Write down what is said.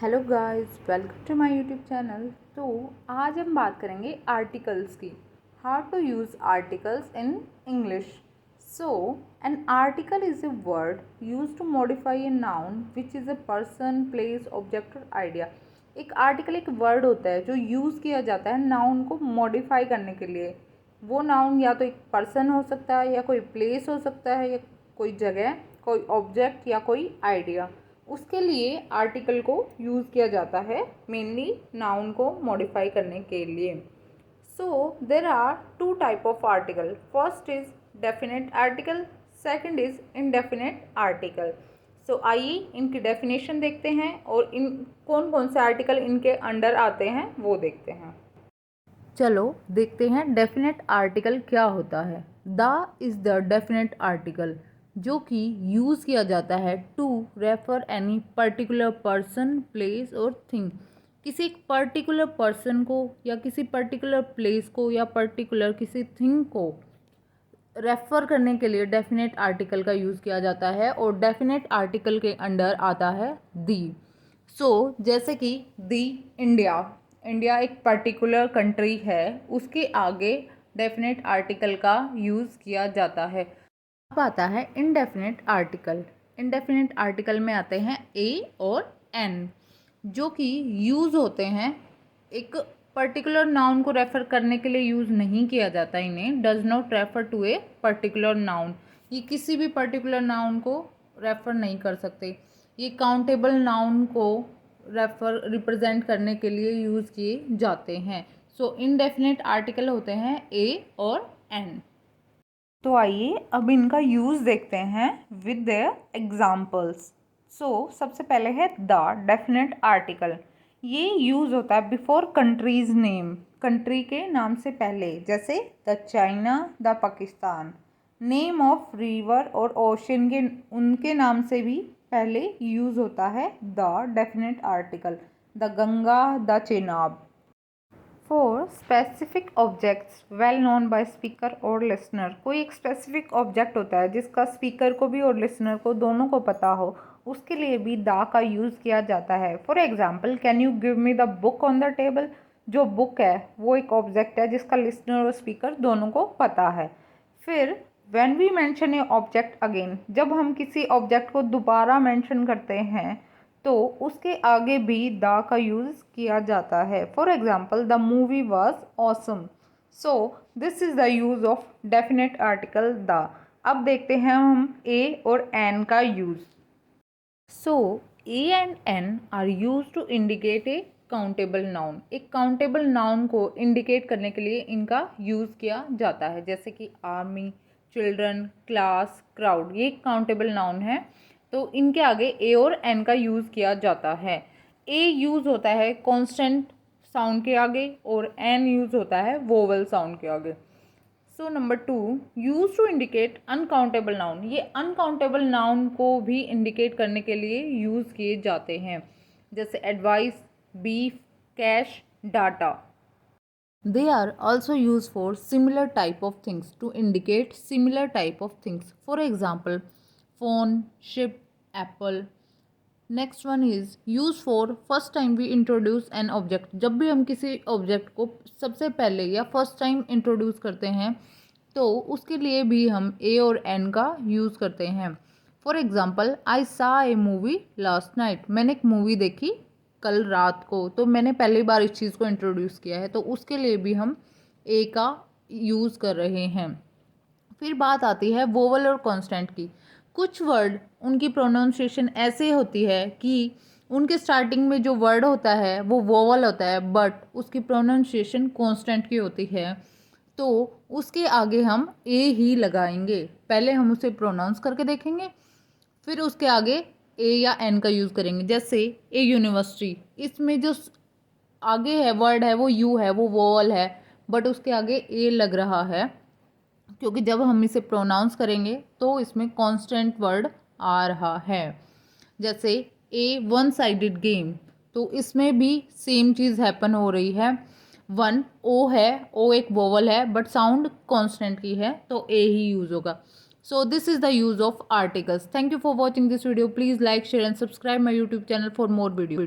Hello guys, welcome to my YouTube channel. तो आज हम बात करेंगे आर्टिकल्स की, how to use articles in English. So an article is a word use to modify a noun which is a person, place, object और idea. एक article एक word होता है जो यूज़ किया जाता है नाउन को मॉडिफाई करने के लिए। वो नाउन या तो एक पर्सन हो सकता है, या कोई प्लेस हो सकता है, या कोई जगह, कोई ऑब्जेक्ट या कोई आइडिया। उसके लिए आर्टिकल को यूज़ किया जाता है, मेनली नाउन को मॉडिफाई करने के लिए। So there are two type of article. First is definite article, second is indefinite article. So आइए इनकी डेफिनेशन देखते हैं और इन कौन कौन से आर्टिकल इनके अंडर आते हैं वो देखते हैं। चलो देखते हैं डेफिनेट आर्टिकल क्या होता है। The is the definite article, जो कि यूज़ किया जाता है to refer any particular person, place और थिंग। किसी एक पर्टिकुलर पर्सन को या किसी पर्टिकुलर प्लेस को या पर्टिकुलर किसी थिंग को रेफ़र करने के लिए डेफिनेट आर्टिकल का यूज़ किया जाता है, और डेफिनेट आर्टिकल के अंडर आता है दी। जैसे कि दी इंडिया, इंडिया एक पर्टिकुलर कंट्री है, उसके आगे डेफिनेट आर्टिकल का यूज़ किया जाता है। अब आता है इनडेफिनेट आर्टिकल। इनडेफिनेट आर्टिकल में आते हैं ए और एन, जो कि यूज़ होते हैं एक पर्टिकुलर नाउन को रेफ़र करने के लिए यूज़ नहीं किया जाता। इन्हें does not refer to a particular noun. ये किसी भी पर्टिकुलर नाउन को रेफ़र नहीं कर सकते। ये काउंटेबल नाउन को रिप्रेजेंट करने के लिए यूज़ किए जाते हैं। सो इनडेफिनेट आर्टिकल होते हैं ए और एन। तो आइए अब इनका यूज़ देखते हैं विद देयर एग्जाम्पल्स। सबसे पहले है द डेफिनेट आर्टिकल। ये यूज़ होता है बिफोर कंट्रीज़ नेम, कंट्री के नाम से पहले, जैसे the China, the Pakistan. Name of river और ओशन के उनके नाम से भी पहले यूज़ होता है the definite article, the Ganga, the Chenab. For specific objects well known by speaker और लिसनर। कोई एक स्पेसिफिक ऑब्जेक्ट होता है जिसका स्पीकर को भी और लिसनर को दोनों को पता हो, उसके लिए भी द का यूज़ किया जाता है। For example, can you give me the book on the table. जो बुक है वो एक ऑब्जेक्ट है जिसका लिसनर और स्पीकर दोनों को पता है। फिर when we mention a object again, जब हम किसी ऑब्जेक्ट को दोबारा मेंशन करते हैं तो उसके आगे भी द का यूज़ किया जाता है। For example, the movie was awesome. So this is the use of definite article the. अब देखते हैं हम ए और एन का use. So a and an are use to indicate a countable noun. एक काउंटेबल नाउन को indicate करने के लिए इनका यूज़ किया जाता है, जैसे कि आर्मी, चिल्ड्रन, क्लास, क्राउड। ये काउंटेबल नाउन है, तो इनके आगे ए और एन का यूज़ किया जाता है। ए यूज़ होता है कॉन्स्टेंट साउंड के आगे और एन यूज़ होता है वोवल साउंड के आगे। So number 2, use to indicate uncountable noun. ये अनकाउंटेबल नाउन को भी इंडिकेट करने के लिए यूज़ किए जाते हैं, जैसे advice, beef, cash, data. They are also used for similar type of things to indicate similar type of things. For example, phone, ship, apple. Next one is use for first time we introduce an object. जब भी हम किसी object को सबसे पहले या first time introduce करते हैं तो उसके लिए भी हम ए और एन का यूज़ करते हैं। फॉर एग्ज़ाम्पल, आई सा ए मूवी लास्ट नाइट। मैंने एक मूवी देखी कल रात को, तो मैंने पहली बार इस चीज़ को इंट्रोड्यूस किया है, तो उसके लिए भी हम ए का यूज़ कर रहे हैं। फिर बात आती है वोवल और कॉन्स्टेंट की। कुछ वर्ड उनकी प्रोनाउंसिएशन ऐसे होती है कि उनके स्टार्टिंग में जो वर्ड होता है वो वोवल होता है, बट उसकी प्रोनाउंसिएशन कॉन्स्टेंट की होती है, तो उसके आगे हम ए ही लगाएंगे। पहले हम उसे प्रोनाउंस करके देखेंगे, फिर उसके आगे ए या एन का यूज़ करेंगे। जैसे ए यूनिवर्सिटी, इसमें जो आगे है वर्ड है वो यू है, वो वोवल है, बट उसके आगे ए लग रहा है, क्योंकि जब हम इसे प्रोनाउंस करेंगे तो इसमें कॉन्स्टेंट वर्ड आ रहा है। जैसे ए वन साइडेड गेम, तो इसमें भी सेम चीज़ हैपन हो रही है। वन ओ है, ओ एक वोवल है बट साउंड कॉन्स्टेंट की है, तो ए ही यूज़ होगा। सो this is the use of articles. Thank you for watching this video. Please like, share and subscribe my YouTube channel for more video.